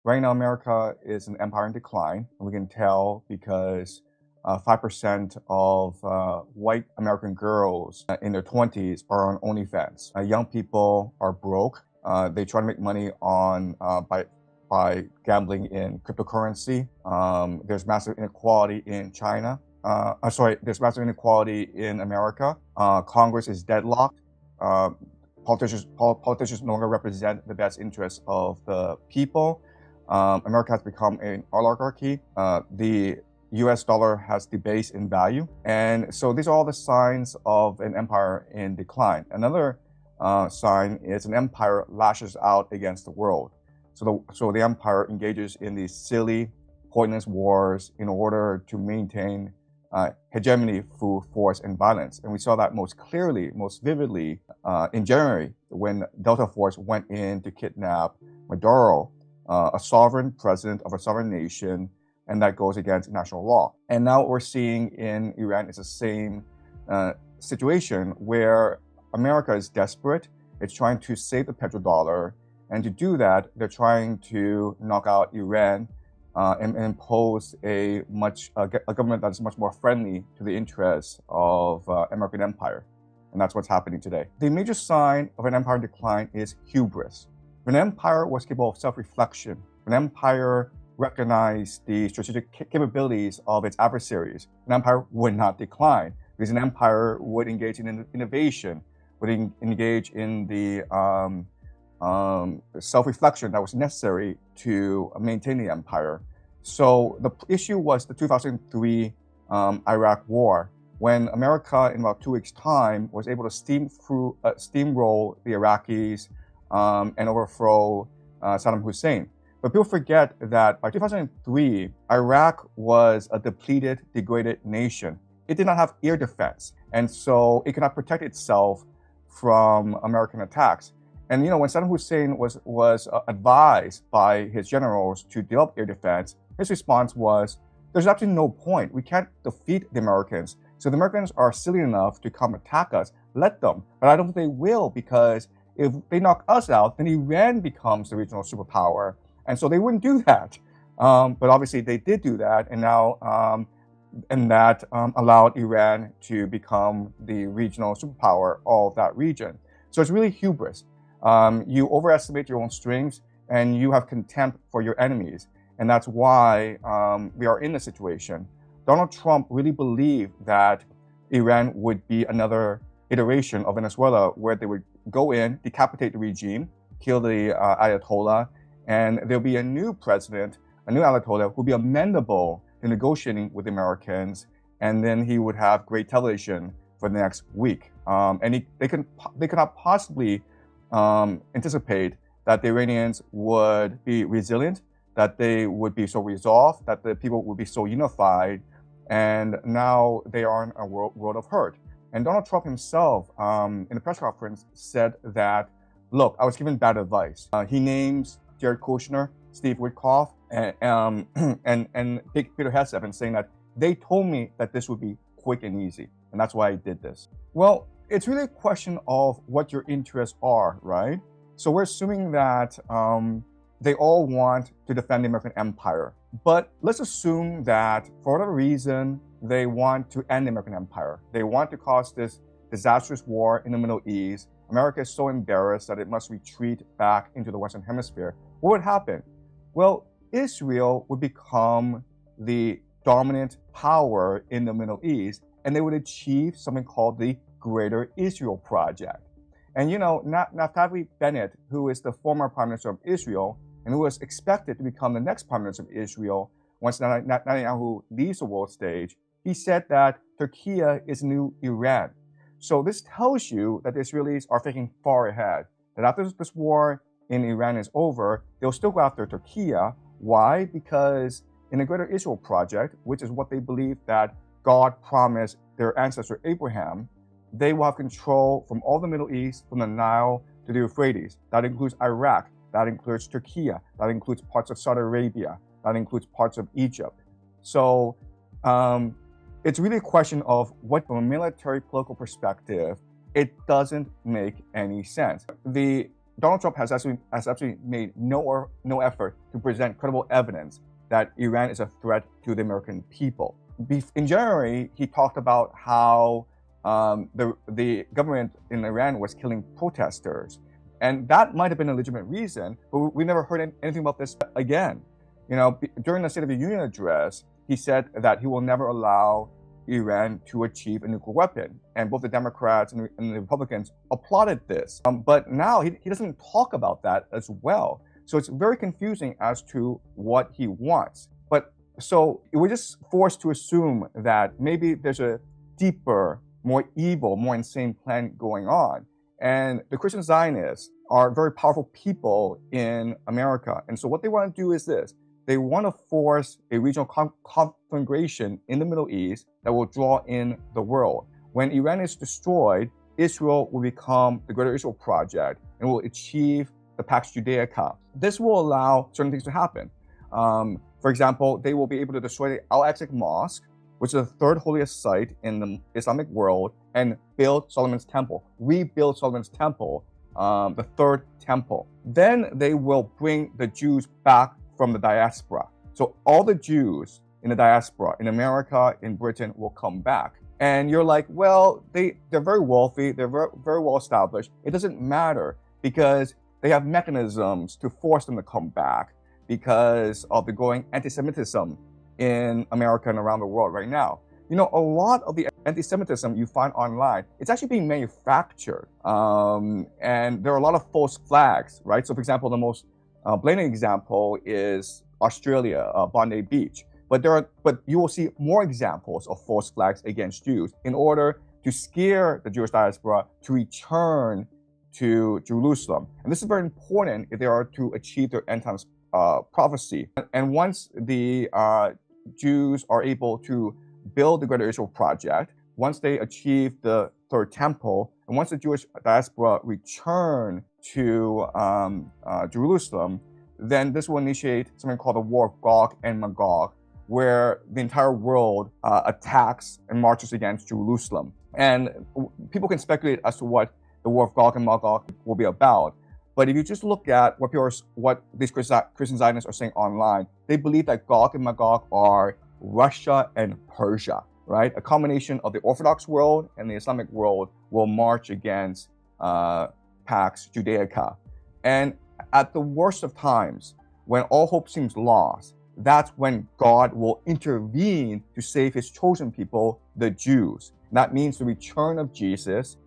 Right now, America is an empire in decline. And we can tell because 5% of white American girls in their 20s are on OnlyFans. Young people are broke. They try to make money on by gambling in cryptocurrency. There's massive inequality in China. There's massive inequality in America. Congress is deadlocked. Politicians no longer represent the best interests of the people. America has become an oligarchy. The US dollar has debased in value. And so these are all the signs of an empire in decline. Another sign is an empire lashes out against the world. So the empire engages in these silly, pointless wars in order to maintain hegemony through force and violence. And we saw that most clearly, most vividly in January when Delta Force went in to kidnap Maduro, a sovereign president of a sovereign nation, and that goes against national law. And now what we're seeing in Iran is the same situation where America is desperate. It's trying to save the petrodollar. And to do that, they're trying to knock out Iran and impose a government that's much more friendly to the interests of American empire. And that's what's happening today. The major sign of an empire in decline is hubris. When an empire was capable of self-reflection, when an empire recognized the strategic capabilities of its adversaries, an empire would not decline, because an empire would engage in innovation, would engage in the self-reflection that was necessary to maintain the empire. So the issue was the 2003 Iraq War, when America, in about 2 weeks' time, was able to steamroll the Iraqis and overthrow Saddam Hussein. But people forget that by 2003, Iraq was a depleted, degraded nation. It did not have air defense, and so it could not protect itself from American attacks. And when Saddam Hussein was advised by his generals to develop air defense, his response was, "There's absolutely no point. We can't defeat the Americans. So the Americans are silly enough to come attack us. Let them." But I don't think they will, because if they knock us out, then Iran becomes the regional superpower. And so they wouldn't do that. But obviously they did do that, and now that allowed Iran to become the regional superpower of that region. So it's really hubris. You overestimate your own strengths, and you have contempt for your enemies. And that's why we are in this situation. Donald Trump really believed that Iran would be another iteration of Venezuela, where they would go in, decapitate the regime, kill the Ayatollah, and there'll be a new president, a new Ayatollah, who'll be amenable to negotiating with the Americans, and then he would have great television for the next week. And they could not possibly anticipate that the Iranians would be resilient, that they would be so resolved, that the people would be so unified, and now they are in a world of hurt. And Donald Trump himself, in the press conference, said that, look, I was given bad advice. He names Jared Kushner, Steve Witkoff, and Big Peter Hesef, and saying that they told me that this would be quick and easy, and that's why I did this. Well, it's really a question of what your interests are, right? So we're assuming that they all want to defend the American empire. But let's assume that for whatever reason, they want to end the American empire. They want to cause this disastrous war in the Middle East. America is so embarrassed that it must retreat back into the Western Hemisphere. What would happen? Well, Israel would become the dominant power in the Middle East, and they would achieve something called the Greater Israel Project. And Naftali Bennett, who is the former Prime Minister of Israel, and who was expected to become the next Prime Minister of Israel once Netanyahu leaves the world stage, he said that Turkey is new Iran. So this tells you that the Israelis are thinking far ahead, that after this war in Iran is over, they'll still go after Turkey. Why? Because in the Greater Israel Project, which is what they believe that God promised their ancestor Abraham, they will have control from all the Middle East, from the Nile to the Euphrates. That includes Iraq, that includes Turkey, that includes parts of Saudi Arabia, that includes parts of Egypt. So it's really a question of what, from a military political perspective, it doesn't make any sense. The Donald Trump has absolutely made no effort to present credible evidence that Iran is a threat to the American people. In January, he talked about how the government in Iran was killing protesters. And that might have been a legitimate reason, but we never heard anything about this again. You know, during the State of the Union address, he said that he will never allow Iran to achieve a nuclear weapon. And both the Democrats and the Republicans applauded this. But now he doesn't talk about that as well. So it's very confusing as to what he wants. But so we're just forced to assume that maybe there's a deeper, more evil, more insane plan going on. And the Christian Zionists are very powerful people in America. And so what they want to do is this. They want to force a regional conflagration in the Middle East that will draw in the world. When Iran is destroyed, Israel will become the Greater Israel Project and will achieve the Pax Judaica. This will allow certain things to happen. For example, they will be able to destroy the Al-Aqsa Mosque, which is the third holiest site in the Islamic world, and build Solomon's Temple, rebuild Solomon's Temple, the third temple. Then they will bring the Jews back from the diaspora. So all the Jews in the diaspora, in America, in Britain, will come back. And you're like, well, they're very wealthy, they're very well established. It doesn't matter because they have mechanisms to force them to come back because of the growing anti-Semitism in America and around the world right now. You know, a lot of the anti-Semitism you find online, it's actually being manufactured. And there are a lot of false flags, right? So for example, the most blatant example is Australia, Bondi Beach. But you will see more examples of false flags against Jews in order to scare the Jewish diaspora to return to Jerusalem. And this is very important if they are to achieve their end times prophecy. And once the Jews are able to build the Greater Israel Project, once they achieve the third temple, and once the Jewish diaspora return to Jerusalem, then this will initiate something called the War of Gog and Magog, where the entire world attacks and marches against Jerusalem. And people can speculate as to what the War of Gog and Magog will be about. But if you just look at what these Christian Zionists are saying online, they believe that Gog and Magog are Russia and Persia, right? A combination of the Orthodox world and the Islamic world will march against Pax Judaica. And at the worst of times, when all hope seems lost, that's when God will intervene to save his chosen people, the Jews. That means the return of Jesus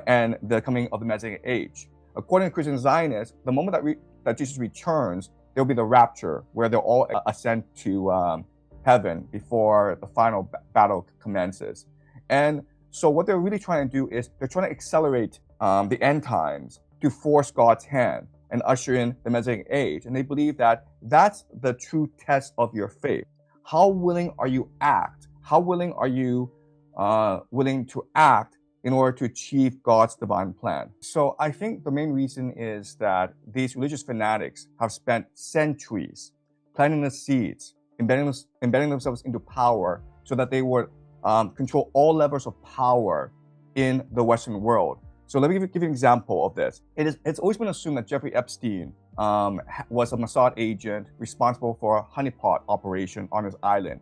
and the coming of the Messianic age. According to Christian Zionists, the moment that Jesus returns, there will be the rapture, where they'll all ascend to heaven before the final battle commences. And so what they're really trying to do is they're trying to accelerate the end times to force God's hand and usher in the Messianic age. And they believe that that's the true test of your faith. How willing are you act? How willing are you willing to act in order to achieve God's divine plan? So I think the main reason is that these religious fanatics have spent centuries planting the seeds, embedding themselves into power so that they would control all levels of power in the Western world. So let me give you an example of this. It's always been assumed that Jeffrey Epstein was a Mossad agent responsible for a honeypot operation on his island.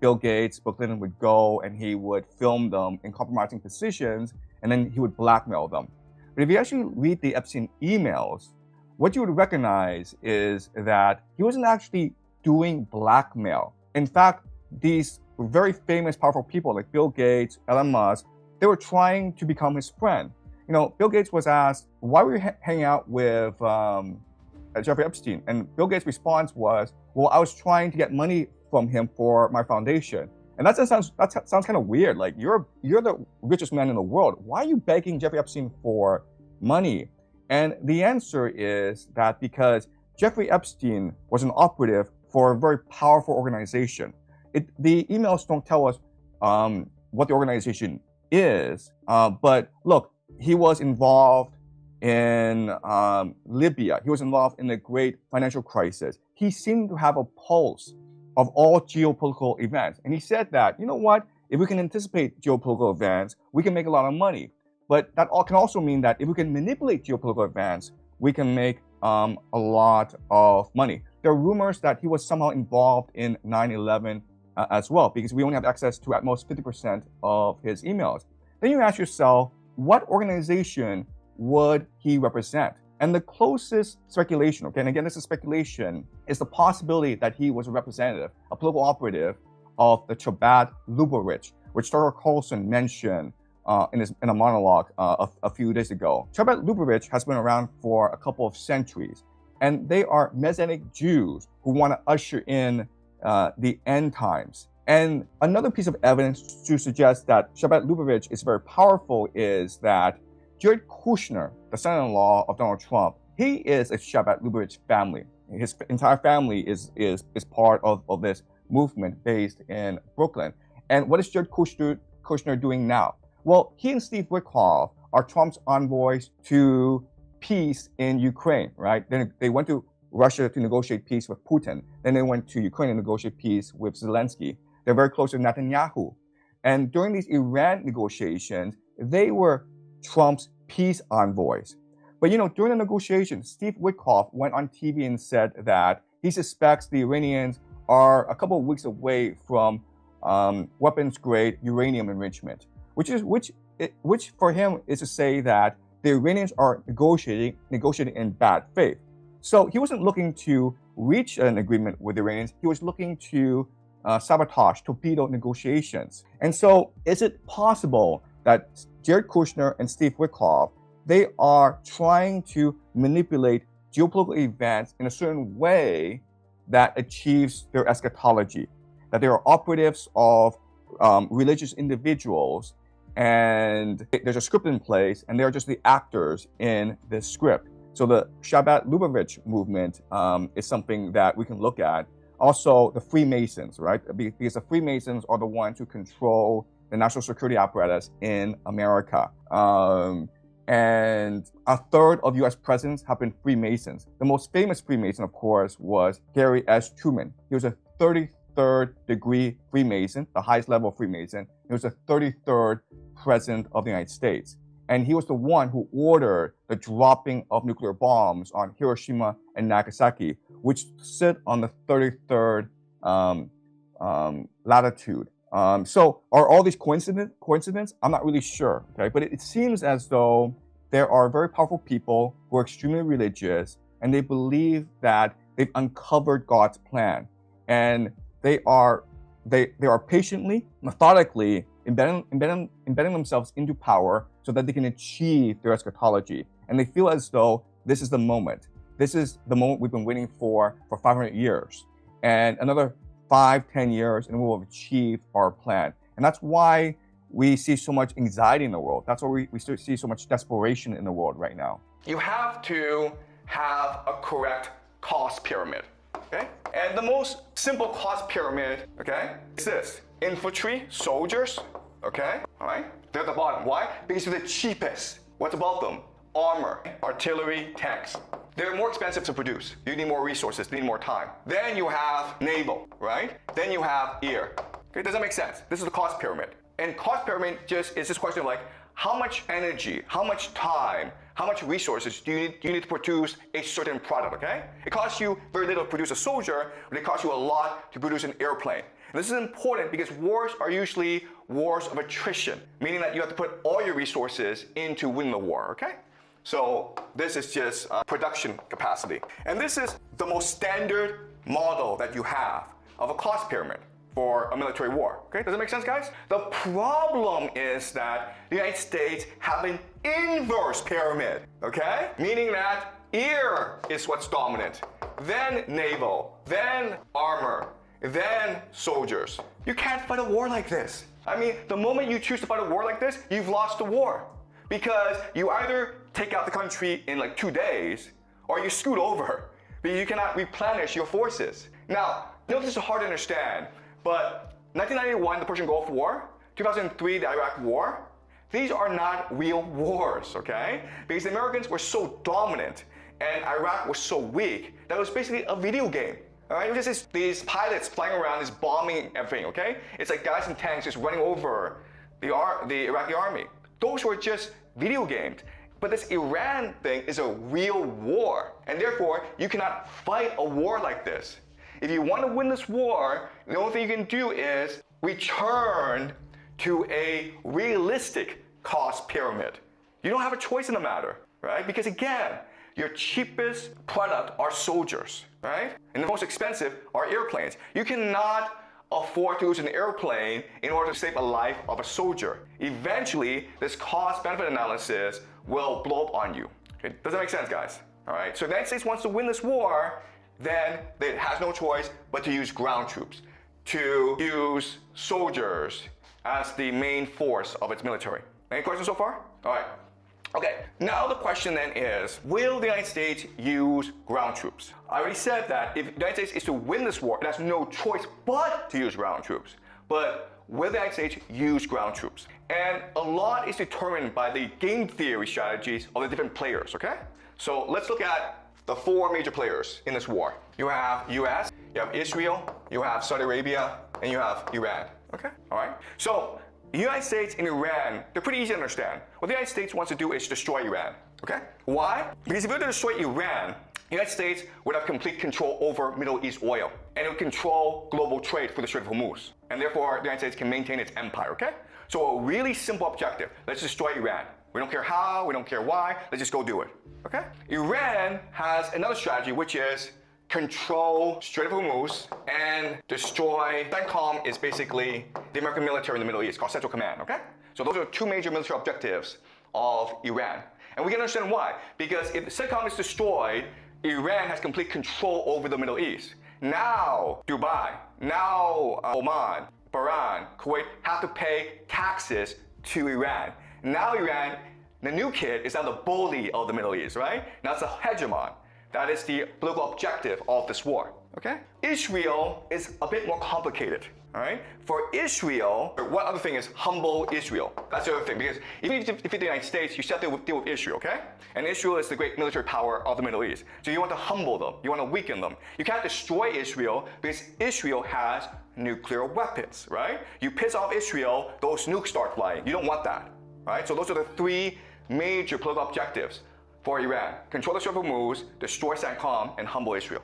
Bill Gates, Bill Clinton would go and he would film them in compromising positions, and then he would blackmail them. But if you actually read the Epstein emails, what you would recognize is that he wasn't actually doing blackmail. In fact, these very famous, powerful people like Bill Gates, Elon Musk, they were trying to become his friend. Bill Gates was asked, why were you hanging out with Jeffrey Epstein? And Bill Gates' response was, well, I was trying to get money from him for my foundation. And that sounds kind of weird. Like, you're the richest man in the world. Why are you begging Jeffrey Epstein for money? And the answer is that because Jeffrey Epstein was an operative for a very powerful organization. The emails don't tell us what the organization is, but look, he was involved in Libya. He was involved in the great financial crisis. He seemed to have a pulse of all geopolitical events. And he said that, you know what, if we can anticipate geopolitical events, we can make a lot of money. But that can also mean that if we can manipulate geopolitical events, we can make a lot of money. There are rumors that he was somehow involved in 9/11 as well, because we only have access to at most 50% of his emails. Then you ask yourself, what organization would he represent? And the closest speculation, okay, and again, this is speculation, is the possibility that he was a representative, a political operative of the Chabad Lubavitch, which Dr. Carlson mentioned in a monologue a few days ago. Chabad Lubavitch has been around for a couple of centuries, and they are Messianic Jews who want to usher in the end times. And another piece of evidence to suggest that Chabad Lubavitch is very powerful is that Jared Kushner, the son-in-law of Donald Trump, he is a Chabad Lubavitch family. His entire family is part of this movement based in Brooklyn. And what is Jared Kushner doing now? Well, he and Steve Witkoff are Trump's envoys to peace in Ukraine, right? Then they went to Russia to negotiate peace with Putin. Then they went to Ukraine to negotiate peace with Zelensky. They're very close to Netanyahu. And during these Iran negotiations, they were Trump's peace envoys. But during the negotiations, Steve Witkoff went on TV and said that he suspects the Iranians are a couple of weeks away from weapons-grade uranium enrichment, which for him is to say that the Iranians are negotiating in bad faith. So he wasn't looking to reach an agreement with the Iranians. He was looking to sabotage, torpedo negotiations. And so is it possible that Jared Kushner and Steve Witkoff, they are trying to manipulate geopolitical events in a certain way that achieves their eschatology, that they are operatives of religious individuals, and there's a script in place, and they're just the actors in this script. So the Chabad Lubavitch movement is something that we can look at. Also, the Freemasons, right? Because the Freemasons are the ones who control the national security apparatus in America. And a third of US presidents have been Freemasons. The most famous Freemason, of course, was Harry S. Truman. He was a 33rd degree Freemason, the highest level Freemason. He was the 33rd president of the United States. And he was the one who ordered the dropping of nuclear bombs on Hiroshima and Nagasaki, which sit on the 33rd latitude. So are all these coincidence? I'm not really sure, okay? But it seems as though there are very powerful people who are extremely religious, and they believe that they've uncovered God's plan. And they are patiently, methodically embedding themselves into power so that they can achieve their eschatology. And they feel as though this is the moment. This is the moment we've been waiting for 500 years. And another 5-10 years, and we will achieve our plan. And that's why we see so much anxiety in the world. That's why we see so much desperation in the world right now. You have to have a correct cost pyramid, okay? And the most simple cost pyramid, okay, is this. Infantry, soldiers, okay, all right? They're at the bottom. Why? Because they're the cheapest. What's above them? Armor, artillery, tanks. They're more expensive to produce. You need more resources, you need more time. Then you have naval, right? Then you have air. Okay, does that make sense? This is the cost pyramid. And cost pyramid is this question of like, how much energy, how much time, how much resources do you need to produce a certain product, okay? It costs you very little to produce a soldier, but it costs you a lot to produce an airplane. And this is important because wars are usually wars of attrition, meaning that you have to put all your resources into winning the war, okay? So this is just production capacity. And this is the most standard model that you have of a cost pyramid for a military war. Okay, does that make sense, guys? The problem is that the United States have an inverse pyramid, okay? Meaning that air is what's dominant, then naval, then armor, then soldiers. You can't fight a war like this. I mean, the moment you choose to fight a war like this, you've lost the war. Because you either take out the country in like 2 days, or you scoot over, but you cannot replenish your forces. Now, I know this is hard to understand, but 1991, the Persian Gulf War, 2003, the Iraq War, these are not real wars, okay? Because the Americans were so dominant and Iraq was so weak that it was basically a video game. All right, it was just these pilots flying around, just bombing everything, okay? It's like guys in tanks just running over the Iraqi army. Those were just video games. But this Iran thing is a real war, and therefore you cannot fight a war like this. If you want to win this war, the only thing you can do is return to a realistic cost pyramid. You don't have a choice in the matter, right? Because again, your cheapest product are soldiers, right? And the most expensive are airplanes. You cannot afford to use an airplane in order to save a life of a soldier. Eventually, this cost-benefit analysis will blow up on you. Okay? Does that make sense, guys? All right, so if the United States wants to win this war, then it has no choice but to use ground troops, to use soldiers as the main force of its military. Any questions so far? All right. Okay, now the question then is, will the United States use ground troops? I already said that if the United States is to win this war, it has no choice but to use ground troops. But will the United States use ground troops? And a lot is determined by the game theory strategies of the different players, okay? So let's look at the four major players in this war. You have US, you have Israel, you have Saudi Arabia, and you have Iran, okay? All right, so the United States and Iran, they're pretty easy to understand. What the United States wants to do is destroy Iran, okay? Why? Because if we were to destroy Iran, the United States would have complete control over Middle East oil, and it would control global trade for the Strait of Hormuz. And therefore, the United States can maintain its empire, okay? So a really simple objective, let's destroy Iran. We don't care how, we don't care why, let's just go do it, okay? Iran has another strategy, which is control Strait of Hormuz and destroy. CENTCOM is basically the American military in the Middle East, called Central Command, okay? So those are two major military objectives of Iran. And we can understand why. Because if CENTCOM is destroyed, Iran has complete control over the Middle East. Now Dubai, now Oman, Bahrain, Kuwait have to pay taxes to Iran. Now Iran, the new kid, is now the bully of the Middle East, right? Now it's a hegemon. That is the political objective of this war, okay? Israel is a bit more complicated, all right? For Israel, one other thing is humble Israel. That's the other thing, because even if you defeat the United States, you still have to deal with Israel, okay? And Israel is the great military power of the Middle East. So you want to humble them, you want to weaken them. You can't destroy Israel because Israel has nuclear weapons, right? You piss off Israel, those nukes start flying. You don't want that, right? So those are the three major political objectives for Iran: control the Strait of Hormuz, destroy CENTCOM, and humble Israel.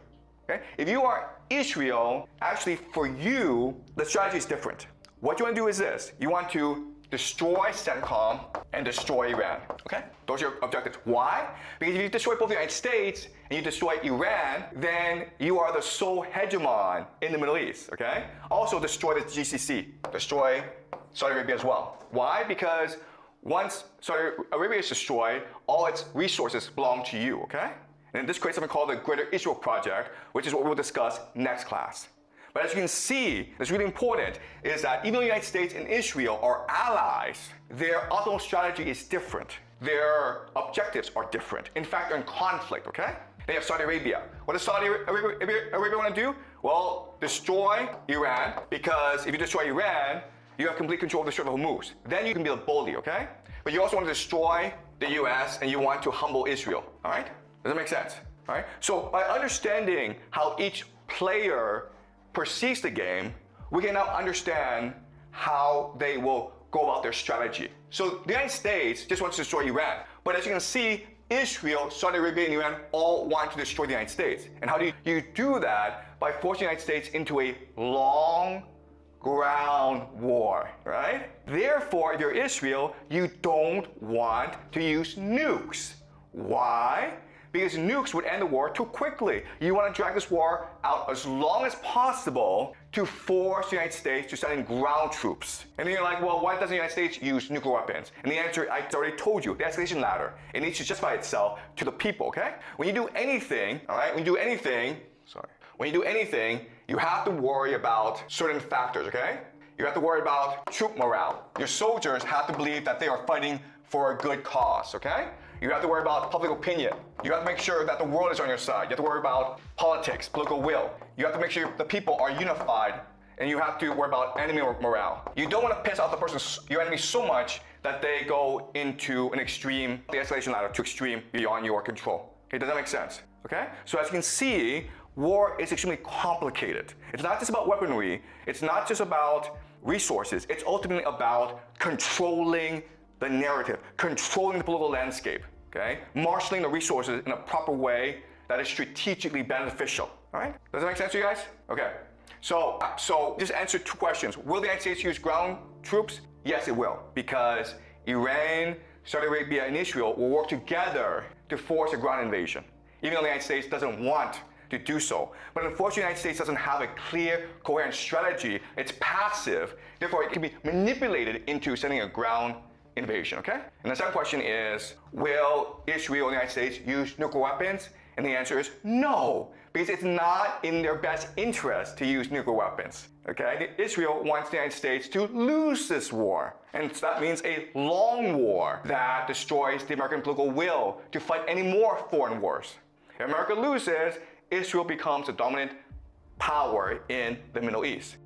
Okay? If you are Israel, actually for you, the strategy is different. What you want to do is this: you want to destroy CENTCOM and destroy Iran. Okay? Those are your objectives. Why? Because if you destroy both the United States and you destroy Iran, then you are the sole hegemon in the Middle East. Okay? Also destroy the GCC, destroy Saudi Arabia as well. Why? Because once Saudi Arabia is destroyed, all its resources belong to you, okay? And this creates something called the Greater Israel Project, which is what we'll discuss next class. But as you can see, that's really important, is that even though the United States and Israel are allies, their ultimate strategy is different. Their objectives are different. In fact, they're in conflict, okay? Then you have Saudi Arabia. What does Saudi Arabia want to do? Well, destroy Iran, because if you destroy Iran, you have complete control of the Strait of Hormuz. Then you can be the bully, okay? But you also want to destroy the US and you want to humble Israel, all right? Does that make sense? All right? So by understanding how each player perceives the game, we can now understand how they will go about their strategy. So the United States just wants to destroy Iran. But as you can see, Israel, Saudi Arabia, and Iran all want to destroy the United States. And how do you do that? By forcing the United States into a long ground war, right? Therefore, if you're Israel, you don't want to use nukes. Why? Because nukes would end the war too quickly. You want to drag this war out as long as possible to force the United States to send in ground troops. And then you're like, well, why doesn't the United States use nuclear weapons? And the answer, I already told you, the escalation ladder. It needs to justify itself to the people, okay? When you do anything, all right, when you do anything, you have to worry about certain factors, okay? You have to worry about troop morale. Your soldiers have to believe that they are fighting for a good cause, okay? You have to worry about public opinion. You have to make sure that the world is on your side. You have to worry about politics, political will. You have to make sure the people are unified, and you have to worry about enemy morale. You don't want to piss off your enemy so much that they go into an extreme, the escalation ladder to extreme beyond your control. Okay, does that make sense? Okay? So as you can see, war is extremely complicated. It's not just about weaponry. It's not just about resources. It's ultimately about controlling the narrative, controlling the political landscape. okay? Marshaling the resources in a proper way that is strategically beneficial, all right? Does that make sense to you guys? Okay, so just answer 2 questions. Will the United States use ground troops? Yes, it will, because Iran, Saudi Arabia, and Israel will work together to force a ground invasion, even though the United States doesn't want to do so. But unfortunately, the United States doesn't have a clear, coherent strategy. It's passive, therefore it can be manipulated into sending a ground invasion, okay? And the second question is, will Israel and the United States use nuclear weapons? And the answer is no, because it's not in their best interest to use nuclear weapons, okay? Israel wants the United States to lose this war. And so that means a long war that destroys the American political will to fight any more foreign wars. If America loses, Israel becomes the dominant power in the Middle East.